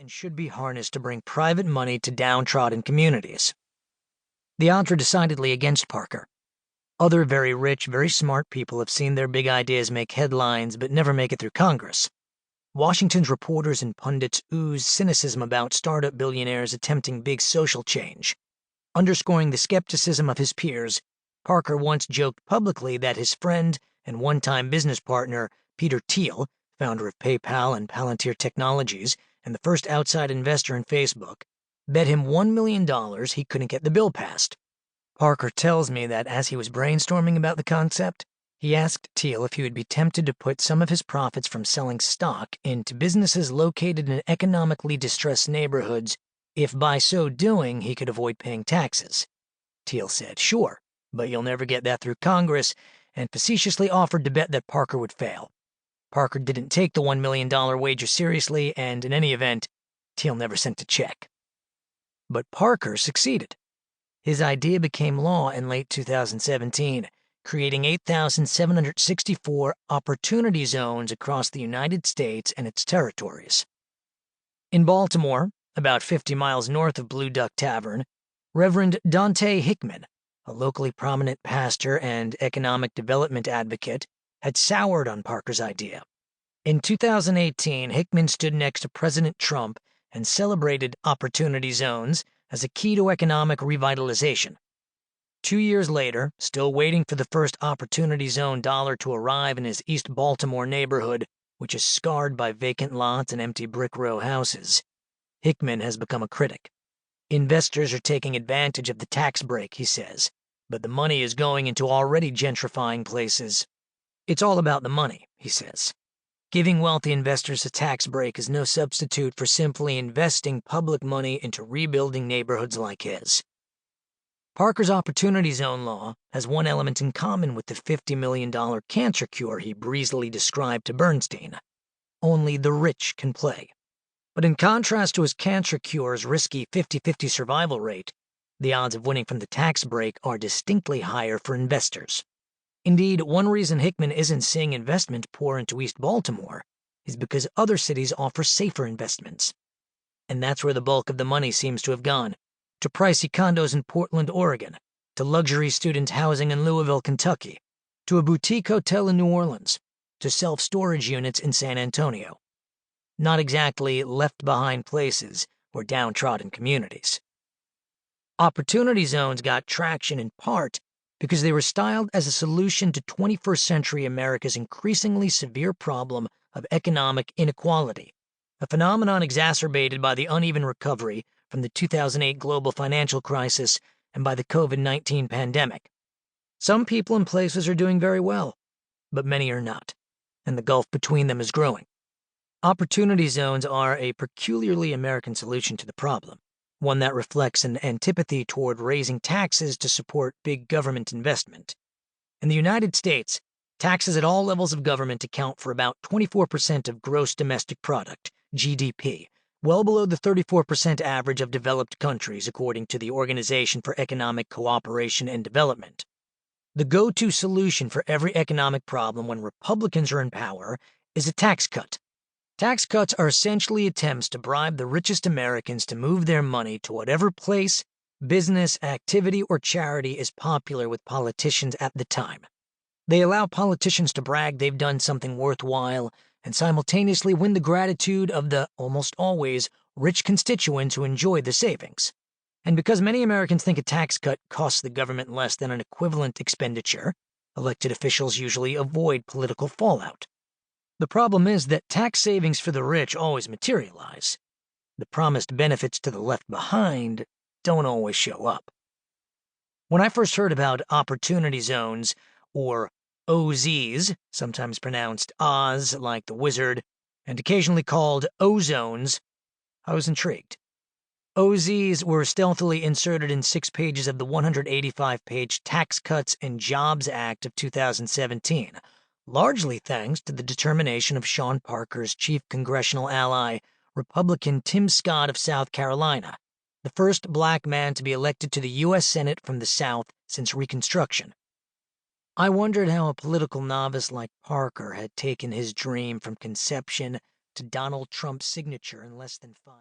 should be harnessed to bring private money to downtrodden communities. The odds are decidedly against Parker. Other very rich, very smart people have seen their big ideas make headlines but never make it through Congress. Washington's reporters and pundits ooze cynicism about startup billionaires attempting big social change. Underscoring the skepticism of his peers, Parker once joked publicly that his friend and one-time business partner, Peter Thiel, founder of PayPal and Palantir Technologies and the first outside investor in Facebook, bet him $1 million he couldn't get the bill passed. Parker tells me that as he was brainstorming about the concept, he asked Thiel if he would be tempted to put some of his profits from selling stock into businesses located in economically distressed neighborhoods if by so doing he could avoid paying taxes. Thiel said, "Sure, but you'll never get that through Congress," and facetiously offered to bet that Parker would fail. Parker didn't take the $1 million wager seriously, and in any event, Thiel never sent a check. But Parker succeeded. His idea became law in late 2017, creating 8,764 opportunity zones across the United States and its territories. In Baltimore, about 50 miles north of Blue Duck Tavern, Reverend Dante Hickman, a locally prominent pastor and economic development advocate, had soured on Parker's idea. In 2018, Hickman stood next to President Trump and celebrated opportunity zones as a key to economic revitalization. 2 years later, still waiting for the first Opportunity Zone dollar to arrive in his East Baltimore neighborhood, which is scarred by vacant lots and empty brick row houses, Hickman has become a critic. Investors are taking advantage of the tax break, he says, but the money is going into already gentrifying places. It's all about the money, he says. Giving wealthy investors a tax break is no substitute for simply investing public money into rebuilding neighborhoods like his. Parker's Opportunity Zone law has one element in common with the $50 million cancer cure he breezily described to Bernstein. Only the rich can play. But in contrast to his cancer cure's risky 50-50 survival rate, the odds of winning from the tax break are distinctly higher for investors. Indeed, one reason Hickman isn't seeing investment pour into East Baltimore is because other cities offer safer investments. And that's where the bulk of the money seems to have gone, to pricey condos in Portland, Oregon, to luxury student housing in Louisville, Kentucky, to a boutique hotel in New Orleans, to self-storage units in San Antonio. Not exactly left-behind places or downtrodden communities. Opportunity zones got traction in part because they were styled as a solution to 21st century America's increasingly severe problem of economic inequality, a phenomenon exacerbated by the uneven recovery from the 2008 global financial crisis and by the COVID-19 pandemic. Some people and places are doing very well, but many are not, and the gulf between them is growing. Opportunity zones are a peculiarly American solution to the problem, one that reflects an antipathy toward raising taxes to support big government investment. In the United States, taxes at all levels of government account for about 24% of gross domestic product, GDP, well below the 34% average of developed countries, according to the Organization for Economic Cooperation and Development. The go-to solution for every economic problem when Republicans are in power is a tax cut. Tax cuts are essentially attempts to bribe the richest Americans to move their money to whatever place, business, activity, or charity is popular with politicians at the time. They allow politicians to brag they've done something worthwhile and simultaneously win the gratitude of the, almost always, rich constituents who enjoy the savings. And because many Americans think a tax cut costs the government less than an equivalent expenditure, elected officials usually avoid political fallout. The problem is that tax savings for the rich always materialize. The promised benefits to the left behind don't always show up. When I first heard about opportunity zones, or OZs, sometimes pronounced Oz like the wizard, and occasionally called ozones, I was intrigued. OZs were stealthily inserted in 6 pages of the 185-page Tax Cuts and Jobs Act of 2017, largely thanks to the determination of Sean Parker's chief congressional ally, Republican Tim Scott of South Carolina, the first black man to be elected to the U.S. Senate from the South since Reconstruction. I wondered how a political novice like Parker had taken his dream from conception to Donald Trump's signature in less than 5